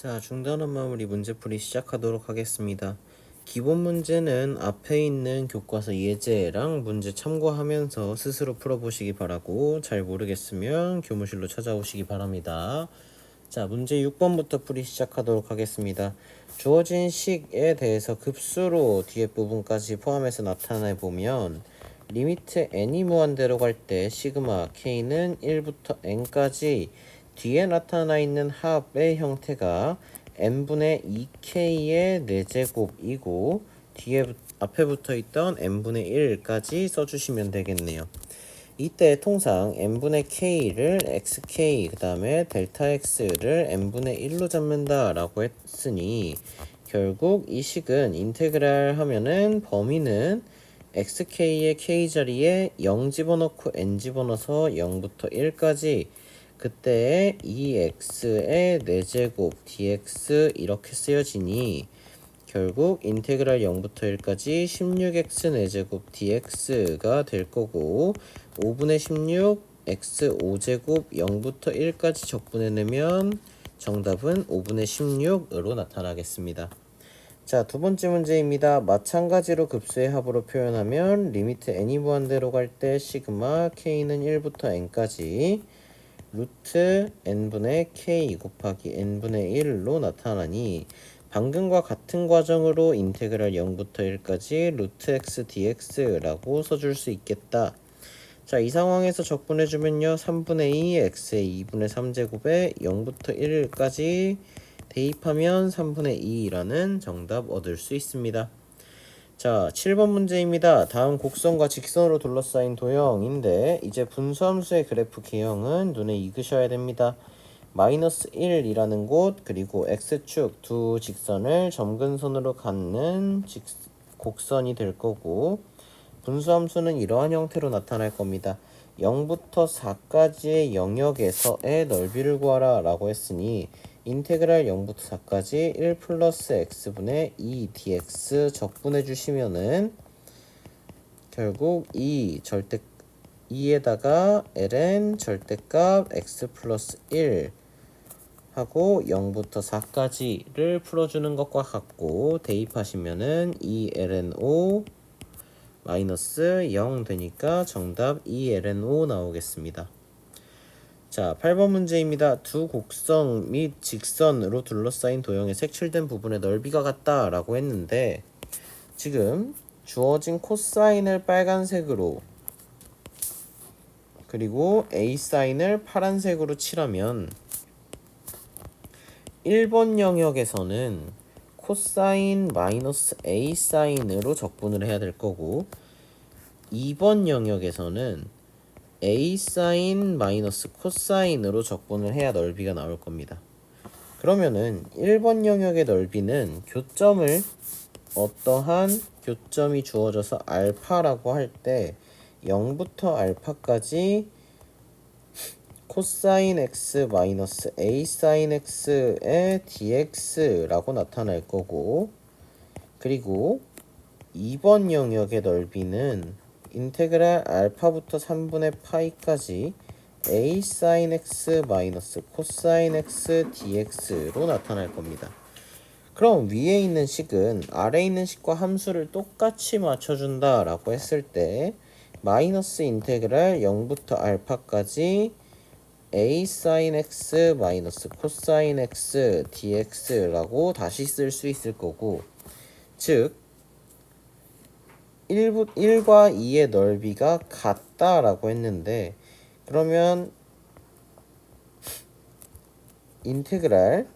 자, 중단원 마무리 문제풀이 시작하도록 하겠습니다. 기본 문제는 앞에 있는 교과서 예제랑 문제 참고하면서 스스로 풀어보시기 바라고, 잘 모르겠으면 교무실로 찾아오시기 바랍니다. 자, 문제 6번부터 풀이 시작하도록 하겠습니다. 주어진 식에 대해서 급수로 뒤에 부분까지 포함해서 나타내 보면 리미트 n이 무한대로 갈 때 시그마 k는 1부터 n까지 뒤에 나타나 있는 합의 형태가 n분의 2k의 4제곱이고 앞에 붙어 있던 n분의 1까지 써주시면 되겠네요. 이때 통상 n분의 k를 xk 그 다음에 델타 x를 n분의 1로 잡는다 라고 했으니, 결국 이 식은 인테그랄 하면은 범위는 xk의 k 자리에 0 집어넣고 n 집어넣어서 0부터 1까지 그때 2x의 4제곱 dx 이렇게 쓰여지니, 결국 인테그랄 0부터 1까지 16x 4제곱 dx가 될 거고, 5분의 16 x 5제곱 0부터 1까지 적분해내면 정답은 5분의 16으로 나타나겠습니다. 자, 두 번째 문제입니다. 마찬가지로 급수의 합으로 표현하면 리미트 n이 무한대로 갈 때 시그마 k는 1부터 n까지 루트 n분의 k 곱하기 n분의 1로 나타나니, 방금과 같은 과정으로 인테그랄 0부터 1까지 루트 x dx라고 써줄 수 있겠다. 자, 이 상황에서 적분해주면요, 3분의 2 x의 2분의 3제곱에 0부터 1까지 대입하면 3분의 2라는 정답 얻을 수 있습니다. 자, 7번 문제입니다. 다음 곡선과 직선으로 둘러싸인 도형인데, 이제 분수함수의 그래프 개형은 눈에 익으셔야 됩니다. 마이너스 1이라는 곳, 그리고 x축 두 직선을 점근선으로 갖는 곡선이 될 거고, 분수함수는 이러한 형태로 나타날 겁니다. 0부터 4까지의 영역에서의 넓이를 구하라 라고 했으니, 인테그랄 0부터 4까지 1 플러스 x분의 2 dx 적분해 주시면은 결국 2에다가 ln 절대값 x 플러스 1 하고 0부터 4까지를 풀어주는 것과 같고, 대입하시면은 2ln5 마이너스 0 되니까 정답 2ln5 나오겠습니다. 자, 8번 문제입니다. 두 곡선 및 직선으로 둘러싸인 도형의 색칠된 부분의 넓이가 같다 라고 했는데, 지금 주어진 코사인을 빨간색으로 그리고 A사인을 파란색으로 칠하면 1번 영역에서는 코사인 마이너스 A사인으로 적분을 해야 될 거고, 2번 영역에서는 A사인 마이너스 코사인으로 적분을 해야 넓이가 나올 겁니다. 그러면은 1번 영역의 넓이는 교점을 어떠한 교점이 주어져서 알파라고 할 때 0부터 알파까지 코사인 x 마이너스 A사인 x의 dx라고 나타날 거고, 그리고 2번 영역의 넓이는 인테그랄 알파부터 3분의 파이까지 a sin x 마이너스 코사인 x dx로 나타날 겁니다. 그럼 위에 있는 식은 아래에 있는 식과 함수를 똑같이 맞춰준다 라고 했을 때 마이너스 인테그랄 0부터 알파까지 a sin x 마이너스 코사인 x dx라고 다시 쓸 수 있을 거고, 즉 1과 2의 넓이가 같다라고 했는데, 그러면 인테그랄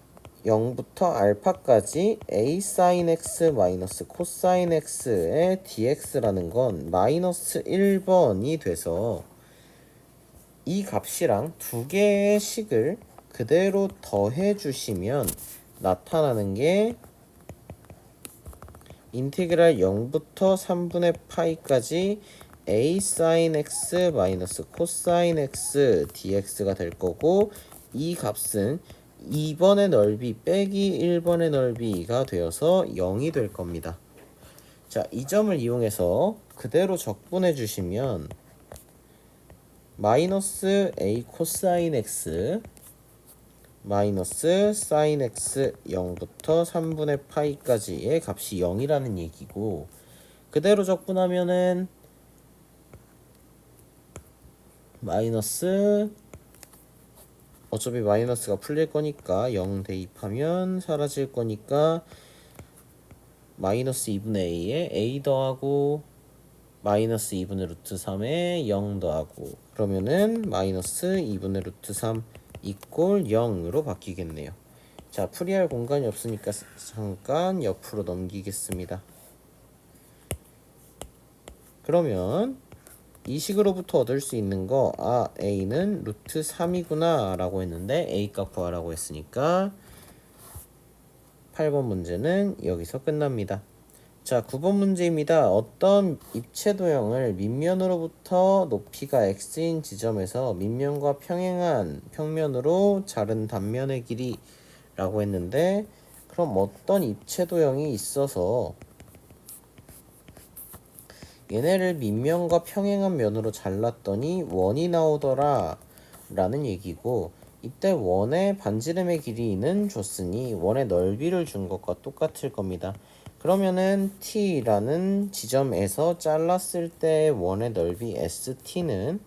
0부터 알파까지 a sin x 마이너스 코사인 x의 dx라는 건 마이너스 1번이 돼서 이 값이랑 두 개의 식을 그대로 더해 주시면 나타나는 게 인테그랄 0부터 3분의 파이까지 a sin x 마이너스 코사인 x dx가 될 거고, 이 값은 2번의 넓이 빼기 1번의 넓이가 되어서 0이 될 겁니다. 자, 이 점을 이용해서 그대로 적분해 주시면 마이너스 a 코사인 x 마이너스 사인 x 0부터 3분의 파이까지의 값이 0이라는 얘기고, 그대로 적분하면은 마이너스, 어차피 마이너스가 풀릴 거니까 0 대입하면 사라질 거니까 마이너스 2분의 a에 a 더하고 마이너스 2분의 루트 3에 0 더하고, 그러면은 마이너스 2분의 루트 3 이꼴 0으로 바뀌겠네요. 자, 풀이할 공간이 없으니까 잠깐 옆으로 넘기겠습니다. 그러면 이 식으로부터 얻을 수 있는 거, a는 루트 3이구나 라고 했는데 a 값 구하라고 했으니까 8번 문제는 여기서 끝납니다. 자, 9번 문제입니다. 어떤 입체 도형을 밑면으로부터 높이가 x인 지점에서 밑면과 평행한 평면으로 자른 단면의 길이라고 했는데, 그럼 어떤 입체 도형이 있어서 얘네를 밑면과 평행한 면으로 잘랐더니 원이 나오더라 라는 얘기고, 이때 원의 반지름의 길이는 줬으니 원의 넓이를 준 것과 똑같을 겁니다. 그러면은 t라는 지점에서 잘랐을 때 원의 넓이 st는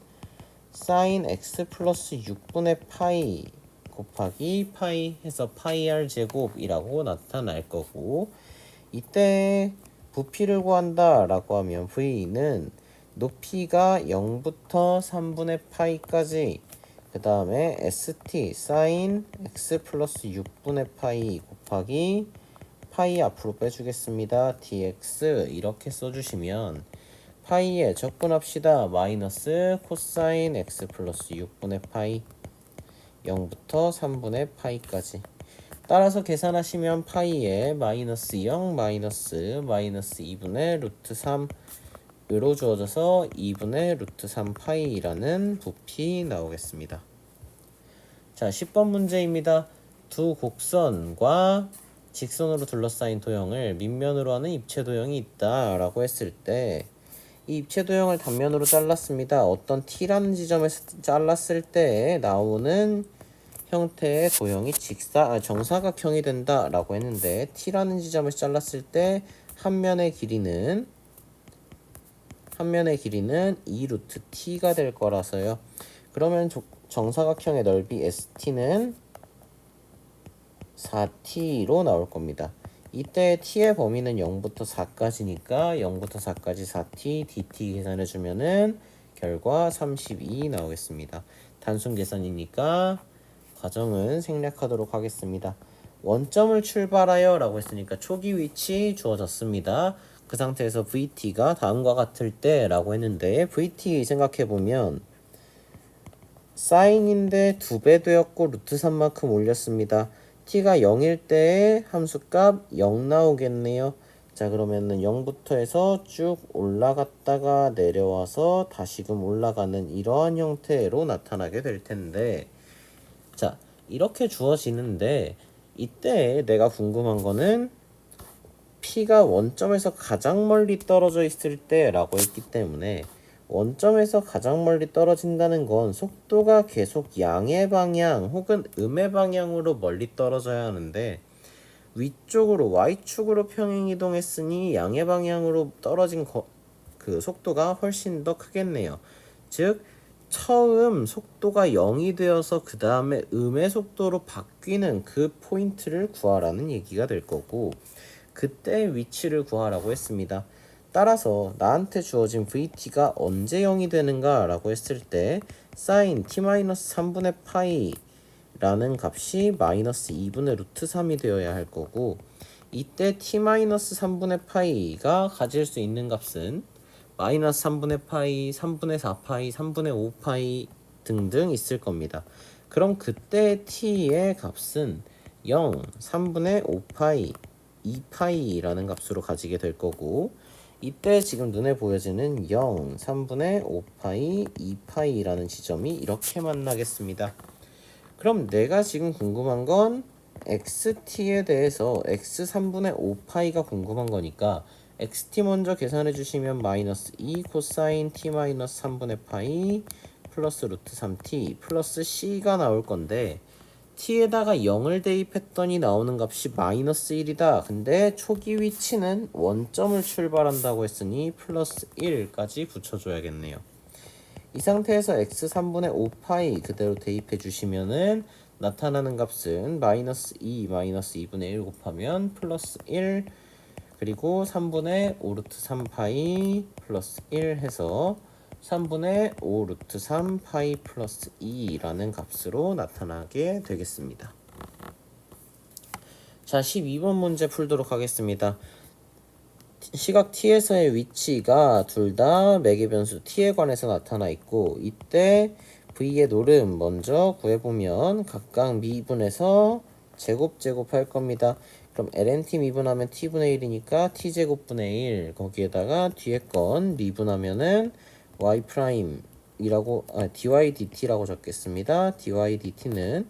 sin x 플러스 6분의 파이 곱하기 파이 해서 파이 r 제곱이라고 나타날 거고, 이때 부피를 구한다 라고 하면 v는 높이가 0부터 3분의 파이까지, 그 다음에 st sin x 플러스 6분의 파이 곱하기 파이 앞으로 빼주겠습니다. dx 이렇게 써주시면 파이에 적분합시다. 마이너스 코사인 x 플러스 6분의 파이 0부터 3분의 파이까지. 따라서 계산하시면 파이에 마이너스 0 마이너스 2분의 루트 3으로 주어져서 2분의 루트 3 파이라는 부피 나오겠습니다. 자, 10번 문제입니다. 두 곡선과 직선으로 둘러싸인 도형을 밑면으로 하는 입체 도형이 있다 라고 했을 때, 이 입체 도형을 단면으로 잘랐습니다. 어떤 t라는 지점에서 잘랐을 때 나오는 형태의 도형이 정사각형이 된다 라고 했는데, t라는 지점에서 잘랐을 때 한 면의 길이는 2 루트 t가 될 거라서요. 그러면 정사각형의 넓이 st는 4t로 나올 겁니다. 이때 t의 범위는 0부터 4까지니까 0부터 4까지 4t dt 계산해주면은 결과 32 나오겠습니다. 단순 계산이니까 과정은 생략하도록 하겠습니다. 원점을 출발하여 라고 했으니까 초기 위치 주어졌습니다. 그 상태에서 vt가 다음과 같을 때 라고 했는데, vt 생각해보면 사인인데 2배 되었고 루트 3만큼 올렸습니다. t가 0일 때의 함수값 0 나오겠네요. 자, 그러면은 0부터 해서 쭉 올라갔다가 내려와서 다시금 올라가는 이러한 형태로 나타나게 될 텐데, 자, 이렇게 주어지는데, 이때 내가 궁금한 거는 p가 원점에서 가장 멀리 떨어져 있을 때 라고 했기 때문에, 원점에서 가장 멀리 떨어진다는 건 속도가 계속 양의 방향 혹은 음의 방향으로 멀리 떨어져야 하는데, 위쪽으로 y축으로 평행 이동했으니 양의 방향으로 떨어진 그 속도가 훨씬 더 크겠네요. 즉 처음 속도가 0이 되어서 그 다음에 음의 속도로 바뀌는 그 포인트를 구하라는 얘기가 될 거고, 그때 위치를 구하라고 했습니다. 따라서 나한테 주어진 vt가 언제 0이 되는가 라고 했을 때 sin t-3분의 파이 라는 값이 마이너스 2분의 루트 3이 되어야 할 거고, 이때 t-3분의 파이가 가질 수 있는 값은 마이너스 3분의 파이, 3분의 4파이, 3분의 5파이 등등 있을 겁니다. 그럼 그때 t의 값은 0, 3분의 5파이, 2파이라는 값으로 가지게 될 거고, 이때 지금 눈에 보여지는 0, 3분의 5파이, 2파이라는 지점이 이렇게 만나겠습니다. 그럼 내가 지금 궁금한 건 xt에 대해서 x 3분의 5파이가 궁금한 거니까 xt 먼저 계산해 주시면 마이너스 2 코사인 t 마이너스 3분의 파이 플러스 루트 3t 플러스 c가 나올 건데, t에다가 0을 대입했더니 나오는 값이 마이너스 1이다. 근데 초기 위치는 원점을 출발한다고 했으니 플러스 1까지 붙여줘야겠네요. 이 상태에서 x 3분의 5파이 그대로 대입해 주시면은 나타나는 값은 마이너스 2 마이너스 2분의 1 곱하면 플러스 1 그리고 3분의 5 루트 3파이 플러스 1 해서 3분의 5 루트 3파이 플러스 2라는 값으로 나타나게 되겠습니다. 자, 12번 문제 풀도록 하겠습니다. 시각 t에서의 위치가 둘 다 매개 변수 t에 관해서 나타나 있고, 이때 v의 노름 먼저 구해보면 각각 미분해서 제곱할 겁니다. 그럼 lnt 미분하면 t분의 1이니까 t제곱분의 1, 거기에다가 뒤에 건 미분하면은 y 프라임이라고 dy dt라고 적겠습니다. dy dt는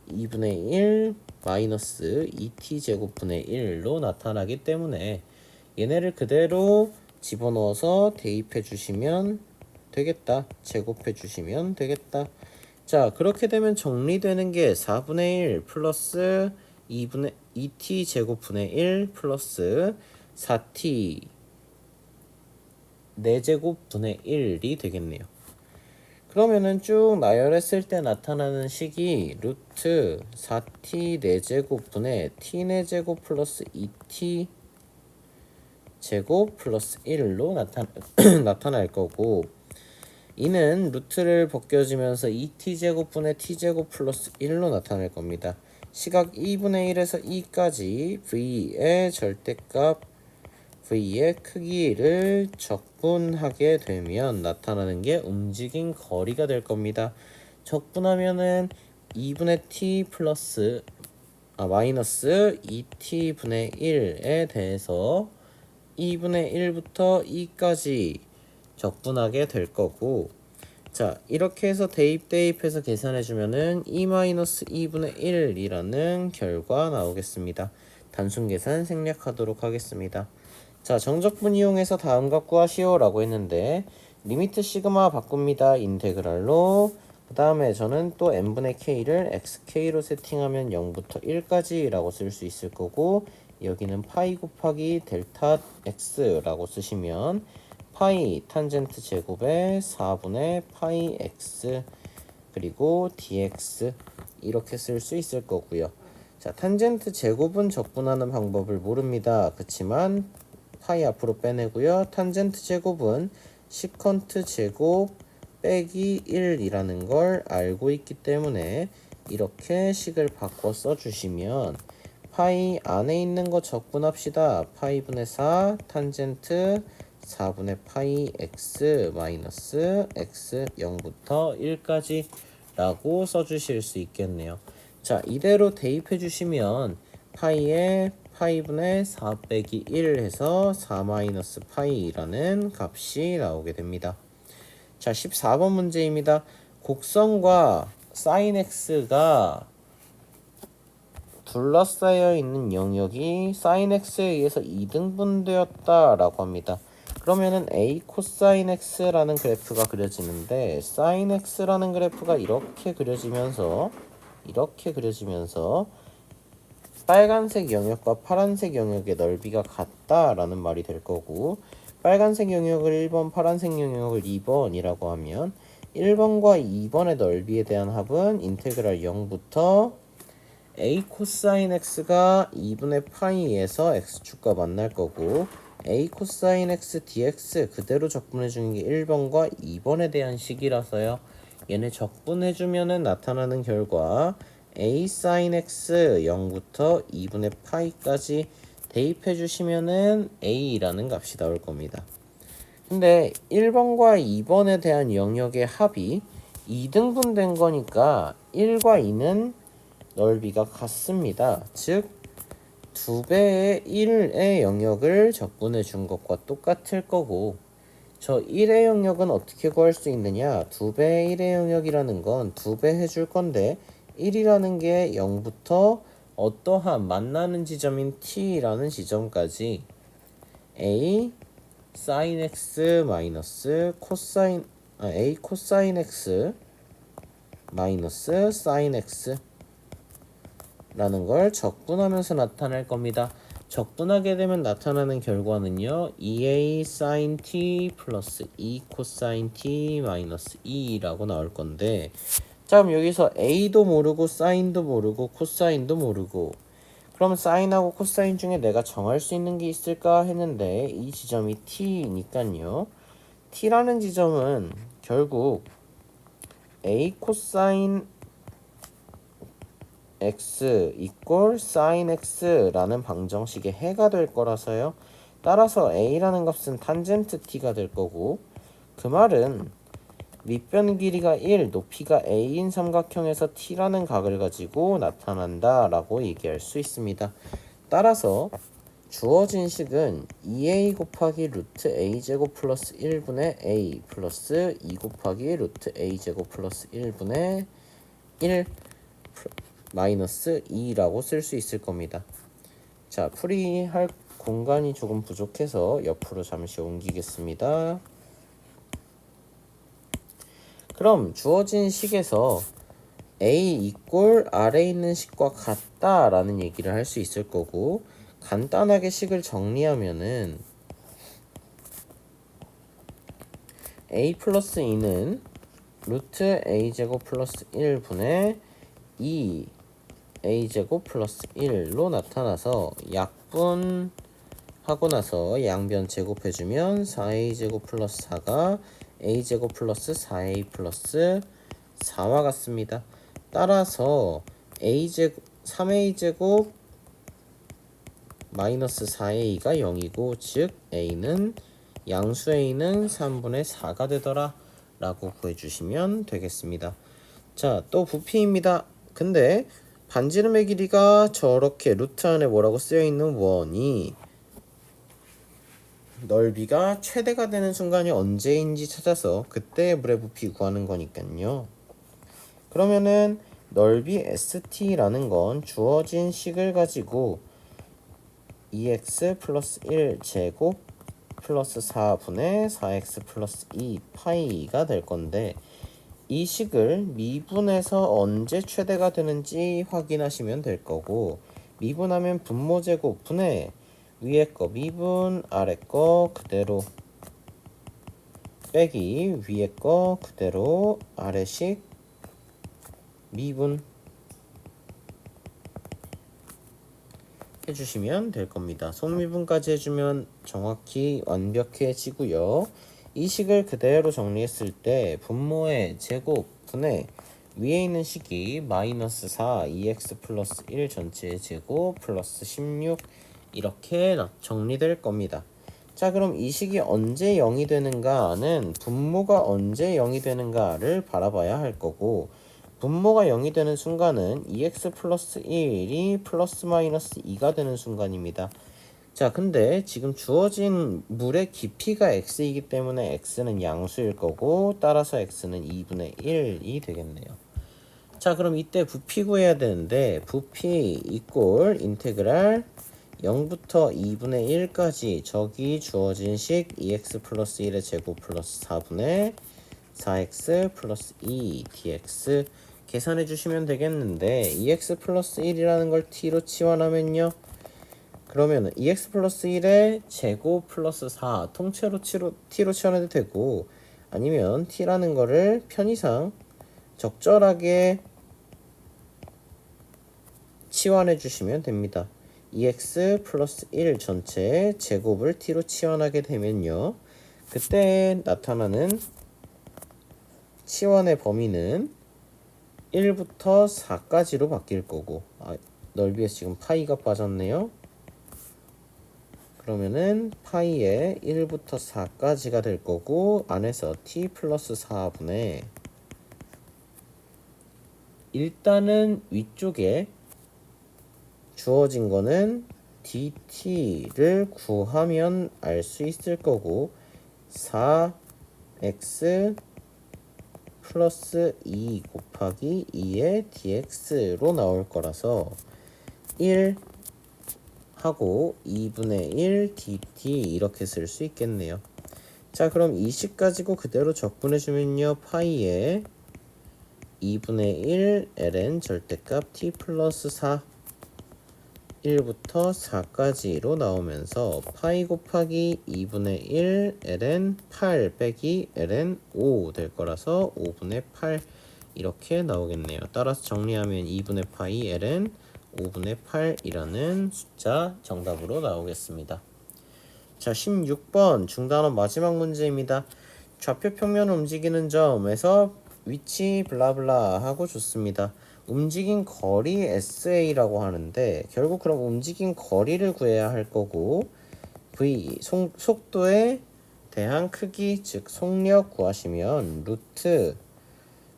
2분의 1 마이너스 2t제곱분의 1로 나타나기 때문에 얘네를 그대로 집어넣어서 대입해 주시면 되겠다. 제곱해 주시면 되겠다. 자, 그렇게 되면 정리되는 게 4분의 1 플러스 2t 제곱분의 1 플러스 4t 4제곱분의 1이 되겠네요. 그러면은 쭉 나열했을 때 나타나는 식이 루트 4t 4제곱분의 t 4제곱 플러스 2t 제곱 플러스 1로 나타날 거고, 이는 루트를 벗겨지면서 2t제곱분의 t제곱 플러스 1로 나타날 겁니다. 시각 2분의 1에서 2까지 v의 절대값 v의 크기를 적분하게 되면 나타나는 게 움직인 거리가 될 겁니다. 적분하면은 2분의 t 플러스 마이너스 2t분의 1에 대해서 2분의 1부터 2까지 적분하게 될 거고, 자, 이렇게 해서 대입해서 계산해주면은 2-2분의 1이라는 결과 나오겠습니다. 단순 계산 생략하도록 하겠습니다. 자, 정적분 이용해서 다음 값 구하시오 라고 했는데, 리미트 시그마 바꿉니다. 인테그랄로. 그 다음에 저는 또 n분의 k를 xk로 세팅하면 0부터 1까지 라고 쓸 수 있을 거고, 여기는 파이 곱하기 델타 x라고 쓰시면 파이 탄젠트 제곱에 4분의 파이 x 그리고 dx 이렇게 쓸 수 있을 거고요. 자, 탄젠트 제곱은 적분하는 방법을 모릅니다. 그치만 파이 앞으로 빼내고요. 탄젠트 제곱은 시컨트 제곱 빼기 1이라는 걸 알고 있기 때문에 이렇게 식을 바꿔 써주시면 파이 안에 있는 거 적분합시다. 파이분의 4 탄젠트 4분의 파이 x 마이너스 x 0부터 1까지 라고 써주실 수 있겠네요. 자, 이대로 대입해 주시면 파이에 파이분의 4 빼기 1 해서 4 마이너스 파이라는 값이 나오게 됩니다. 자, 14번 문제입니다. 곡선과 sin x가 둘러싸여 있는 영역이 sin x에 의해서 2등분되었다 라고 합니다. 그러면은 a 코사인 x라는 그래프가 그려지는데, sin x라는 그래프가 이렇게 그려지면서 빨간색 영역과 파란색 영역의 넓이가 같다라는 말이 될 거고, 빨간색 영역을 1번, 파란색 영역을 2번이라고 하면 1번과 2번의 넓이에 대한 합은 인테그랄 0부터 a 코사인 x가 2분의 파이에서 x축과 만날 거고, a 코사인 x dx 그대로 적분해 주는 게 1번과 2번에 대한 식이라서요. 얘네 적분해 주면은 나타나는 결과 a sin x 0부터 2분의 파이까지 대입해 주시면은 a라는 값이 나올 겁니다. 근데 1번과 2번에 대한 영역의 합이 2등분 된 거니까 1과 2는 넓이가 같습니다. 즉 2배의 1의 영역을 적분해 준 것과 똑같을 거고, 저 1의 영역은 어떻게 구할 수 있느냐? 2배의 1의 영역이라는 건 2배 해줄 건데 1이라는 게 0부터 어떠한 만나는 지점인 t라는 지점까지 a sin x 마이너스 a 코사인 x 마이너스 sin x 라는 걸 적분하면서 나타낼 겁니다. 적분하게 되면 나타나는 결과는요 2a sin t 플러스 2 코사인 t 마이너스 2라고 나올 건데, 자 그럼 여기서 a도 모르고 사인도 모르고 코사인도 모르고, 그럼 사인하고 코사인 중에 내가 정할 수 있는 게 있을까 했는데 이 지점이 t니까요 t라는 지점은 결국 a 코사인 x 이꼴 sin x라는 방정식의 해가 될 거라서요. 따라서 a라는 값은 탄젠트 t가 될 거고, 그 말은 밑변 길이가 1, 높이가 a인 삼각형에서 t라는 각을 가지고 나타난다 라고 얘기할 수 있습니다. 따라서 주어진 식은 2a 곱하기 루트 a제곱 플러스 1분의 a 플러스 2 곱하기 루트 a제곱 플러스 1분의 1 마이너스 2라고 쓸 수 있을 겁니다. 자, 풀이할 공간이 조금 부족해서 옆으로 잠시 옮기겠습니다. 그럼 주어진 식에서 a 이꼴 아래에 있는 식과 같다 라는 얘기를 할 수 있을 거고, 간단하게 식을 정리하면은 a 플러스 2는 루트 a제곱 플러스 1분의 2 a제곱 플러스 1로 나타나서 약분하고 나서 양변 제곱해주면 4a제곱 플러스 4가 a제곱 플러스 4a 플러스 4와 같습니다. 따라서 a제곱 3a제곱 마이너스 4a가 0이고, 즉 a는 양수 a는 3분의 4가 되더라 라고 구해주시면 되겠습니다. 자, 또 부피입니다. 근데 반지름의 길이가 저렇게 루트 안에 뭐라고 쓰여있는 원이 넓이가 최대가 되는 순간이 언제인지 찾아서 그때의 물의 부피 구하는 거니까요. 그러면은 넓이 ST라는 건 주어진 식을 가지고 2x 플러스 1 제곱 플러스 4분의 4x 플러스 2 파이가 될 건데, 이 식을 미분해서 언제 최대가 되는지 확인하시면 될 거고, 미분하면 분모제곱 분의 위에 거 미분 아래 거 그대로 빼기 위에 거 그대로 아래식 미분 해주시면 될 겁니다. 속미분까지 해주면 정확히 완벽해지고요. 이 식을 그대로 정리했을 때 분모의 제곱 분의 위에 있는 식이 마이너스 4 2x 플러스 1 전체의 제곱 플러스 16 이렇게 정리될 겁니다. 자, 그럼 이 식이 언제 0이 되는가는 분모가 언제 0이 되는가를 바라봐야 할 거고, 분모가 0이 되는 순간은 2x 플러스 1이 플러스 마이너스 2가 되는 순간입니다. 자, 근데 지금 주어진 물의 깊이가 x이기 때문에 x는 양수일 거고, 따라서 x는 2분의 1이 되겠네요. 자, 그럼 이때 부피 구해야 되는데, 부피 이꼴 인테그랄 0부터 2분의 1까지 저기 주어진 식 2x 플러스 1의 제곱 플러스 4분의 4x 플러스 2 dx 계산해 주시면 되겠는데, 2x 플러스 1이라는 걸 t로 치환하면요, 그러면 2x 플러스 1의 제곱 플러스 4 통째로 t로 치환해도 되고, 아니면 t라는 거를 편의상 적절하게 치환해 주시면 됩니다. 2x 플러스 1 전체의 제곱을 t로 치환하게 되면요, 그때 나타나는 치환의 범위는 1부터 4까지로 바뀔 거고, 넓이에서 지금 파이가 빠졌네요. 그러면은 파이에 1부터 4까지가 될 거고, 안에서 t 플러스 4분의, 일단은 위쪽에 주어진 거는 dt를 구하면 알 수 있을 거고, 4x 플러스 2 곱하기 2의 dx로 나올 거라서 1 하고 2분의 1 dt 이렇게 쓸 수 있겠네요. 자, 그럼 이 식 가지고 그대로 적분해주면요, 파이에 2분의 1 ln 절대값 t 플러스 4 1부터 4까지로 나오면서 파이 곱하기 2분의 1 ln 8 빼기 ln 5 될 거라서 5분의 8 이렇게 나오겠네요. 따라서 정리하면 2분의 파이 ln 5분의 8이라는 숫자 정답으로 나오겠습니다. 자, 16번 중단원 마지막 문제입니다. 좌표 평면을 움직이는 점에서 위치 블라블라 하고 줬습니다. 움직인 거리 SA라고 하는데 결국 그럼 움직인 거리를 구해야 할 거고 V 속도에 대한 크기 즉 속력 구하시면 루트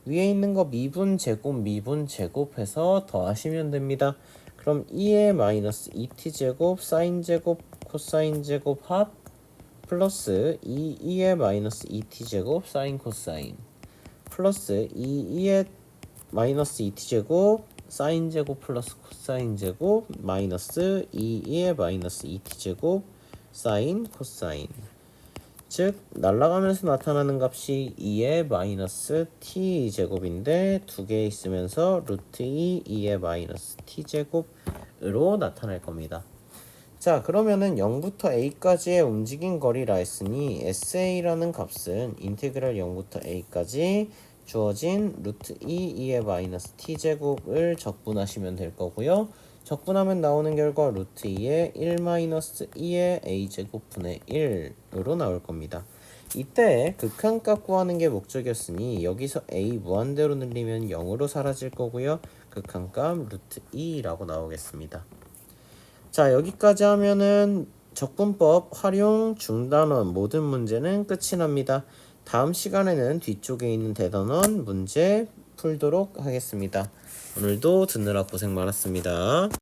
위에 있는 거 미분 제곱 해서 더하시면 됩니다. 그럼 2의 마이너스 2t 제곱 사인 제곱 코사인 제곱 합 플러스 2의 마이너스 2t 제곱 사인 코사인 플러스 2의 마이너스 2t 제곱 사인 제곱 플러스 코사인 제곱 마이너스 2의 마이너스 2t 제곱 사인 코사인 즉 날아가면서 나타나는 값이 2의 마이너스 t 제곱인데 두 개 있으면서 루트 2의 마이너스 t 제곱으로 나타날 겁니다. 자, 그러면은 0부터 a까지의 움직인 거리라 했으니 sa라는 값은 인테그랄 0부터 a까지 주어진 루트 2의 마이너스 t 제곱을 적분하시면 될 거고요. 적분하면 나오는 결과 루트 2의 1 마이너스 2의 a 제곱분의 1으로 나올 겁니다. 이때 극한값 구하는 게 목적이었으니 여기서 a 무한대로 늘리면 0으로 사라질 거고요. 극한값 루트 2라고 나오겠습니다. 자, 여기까지 하면은 적분법 활용 중단원 모든 문제는 끝이 납니다. 다음 시간에는 뒤쪽에 있는 대단원 문제 풀도록 하겠습니다. 오늘도 듣느라 고생 많았습니다.